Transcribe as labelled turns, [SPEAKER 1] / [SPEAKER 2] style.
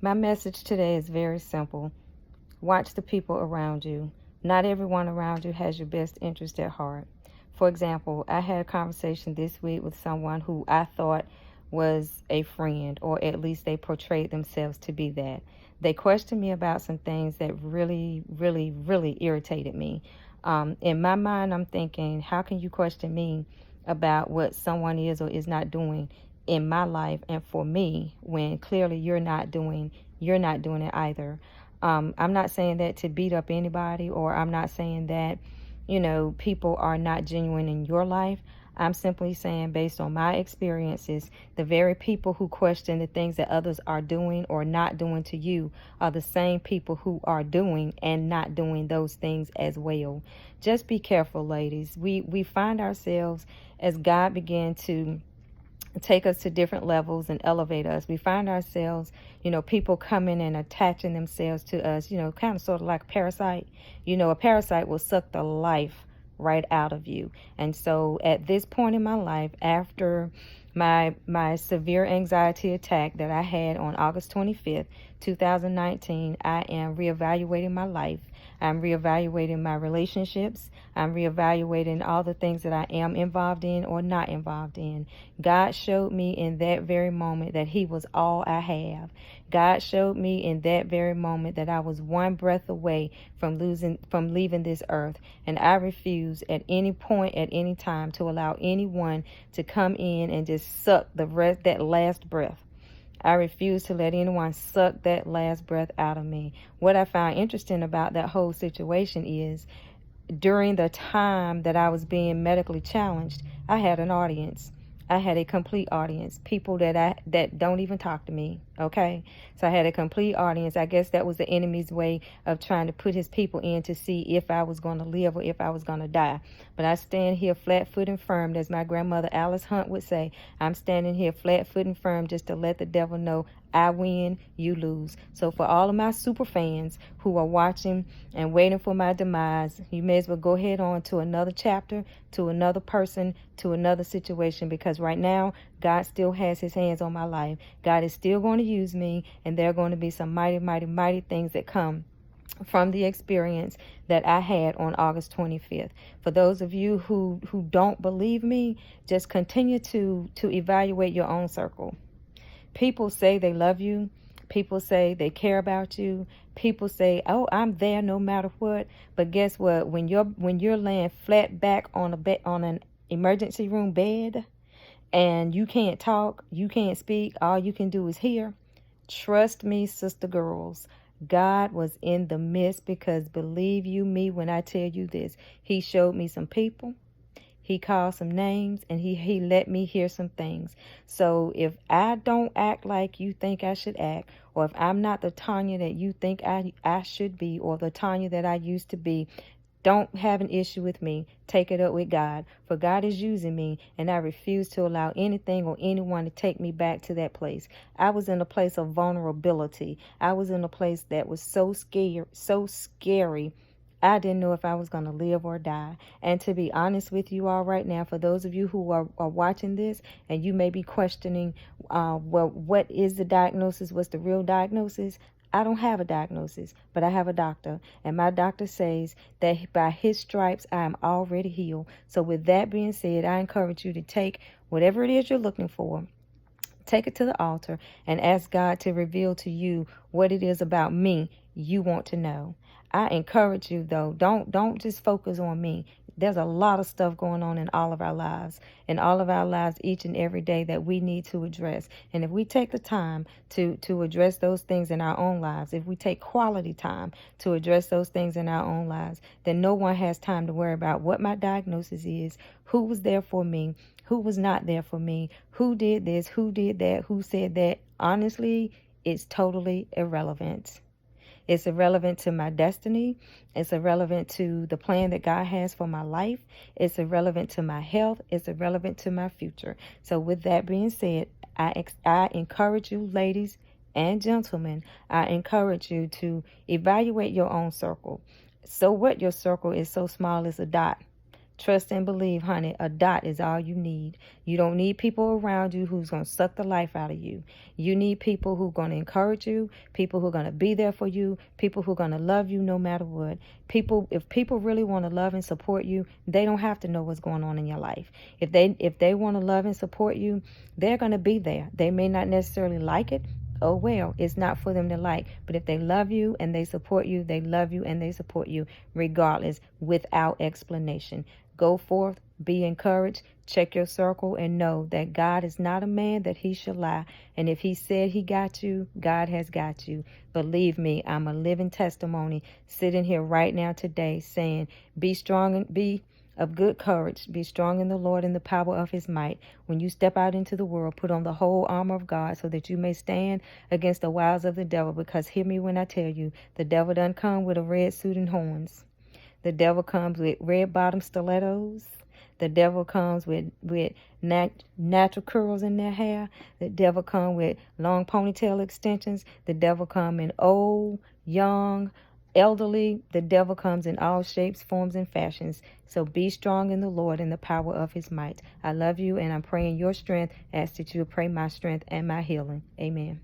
[SPEAKER 1] My message today is very simple. Watch the people around you. Not everyone around you has your best interest at heart. For example, I had a conversation this week with someone who I thought was a friend, or at least they portrayed themselves to be that. They questioned me about some things that really, really, really irritated me. In my mind, I'm thinking, how can you question me about what someone is or is not doing in my life and for me when clearly you're not doing it either. I'm not saying that to beat up anybody, or I'm not saying that, people are not genuine in your life. I'm simply saying, based on my experiences, the very people who question the things that others are doing or not doing to you are the same people who are doing and not doing those things as well. Just be careful, ladies. We find ourselves, as God began to take us to different levels and elevate us, we find ourselves, people coming and attaching themselves to us, kind of sort of like a parasite. A parasite will suck the life right out of you. And so at this point in my life, after my severe anxiety attack that I had on August 25th, 2019, I am reevaluating my life. I'm reevaluating my relationships. I'm reevaluating all the things that I am involved in or not involved in. God showed me in that very moment that He was all I have. God showed me in that very moment that I was one breath away from leaving this earth. And I refuse at any point, at any time, to allow anyone to come in and just suck that last breath. I refuse to let anyone suck that last breath out of me. What I found interesting about that whole situation is, during the time that I was being medically challenged, I had an audience. I had a complete audience. People that don't even talk to me. Okay, so I had a complete audience. I guess that was the enemy's way of trying to put his people in to see if I was going to live or if I was going to die. But I stand here flat foot and firm, as my grandmother Alice Hunt would say. I'm standing here flat foot and firm just to let the devil know I win, you lose. So for all of my super fans who are watching and waiting for my demise, you may as well go ahead on to another chapter, to another person, to another situation, because right now God still has His hands on my life. God is still going to use me, and there are going to be some mighty, mighty, mighty things that come from the experience that I had on August 25th. For those of you who don't believe me, just continue to evaluate your own circle. People say they love you. People say they care about you. People say, "Oh, I'm there no matter what." But guess what? When you're laying flat back on an emergency room bed, and you can't talk, you can't speak, all you can do is hear. Trust me, sister girls, God was in the midst, because believe you me when I tell you this, He showed me some people. He called some names, and he let me hear some things. So if I don't act like you think I should act, or if I'm not the Tanya that you think I should be, or the Tanya that I used to be, don't have an issue with me. Take it up with God. For God is using me, and I refuse to allow anything or anyone to take me back to that place. I was in a place of vulnerability. I was in a place that was so scary. I didn't know if I was going to live or die. And to be honest with you all right now, for those of you who are watching this, and you may be questioning, well, what is the diagnosis? What's the real diagnosis? I don't have a diagnosis, but I have a doctor. And my doctor says that by His stripes, I am already healed. So with that being said, I encourage you to take whatever it is you're looking for, take it to the altar, and ask God to reveal to you what it is about me you want to know. I encourage you, though, don't just focus on me. There's a lot of stuff going on in all of our lives, each and every day, that we need to address. And if we take the time to address those things in our own lives, if we take quality time to address those things in our own lives, then no one has time to worry about what my diagnosis is, who was there for me, who was not there for me, who did this, who did that, who said that. Honestly, it's totally irrelevant. It's irrelevant to my destiny. It's irrelevant to the plan that God has for my life. It's irrelevant to my health. It's irrelevant to my future. So with that being said, I encourage you, ladies and gentlemen, I encourage you to evaluate your own circle. So what your circle is so small as a dot. Trust and believe, honey. A dot is all you need. You don't need people around you who's going to suck the life out of you. You need people who are going to encourage you, people who are going to be there for you, people who are going to love you no matter what. If people really want to love and support you, they don't have to know what's going on in your life. If they want to love and support you, they're going to be there. They may not necessarily like it. Oh well, it's not for them to like. But if they love you and they support you, they love you and they support you regardless, without explanation. Go forth, be encouraged, check your circle, and know that God is not a man that he should lie. And if he said he got you, God has got you. Believe me, I'm a living testimony sitting here right now today saying, be strong and be of good courage. Be strong in the Lord and the power of his might. When you step out into the world, put on the whole armor of God so that you may stand against the wiles of the devil. Because hear me when I tell you, the devil doesn't come with a red suit and horns. The devil comes with red bottom stilettos. The devil comes with natural curls in their hair. The devil comes with long ponytail extensions. The devil comes in old, young, elderly. The devil comes in all shapes, forms, and fashions. So be strong in the Lord and the power of his might. I love you, and I'm praying your strength as that you pray my strength and my healing. Amen.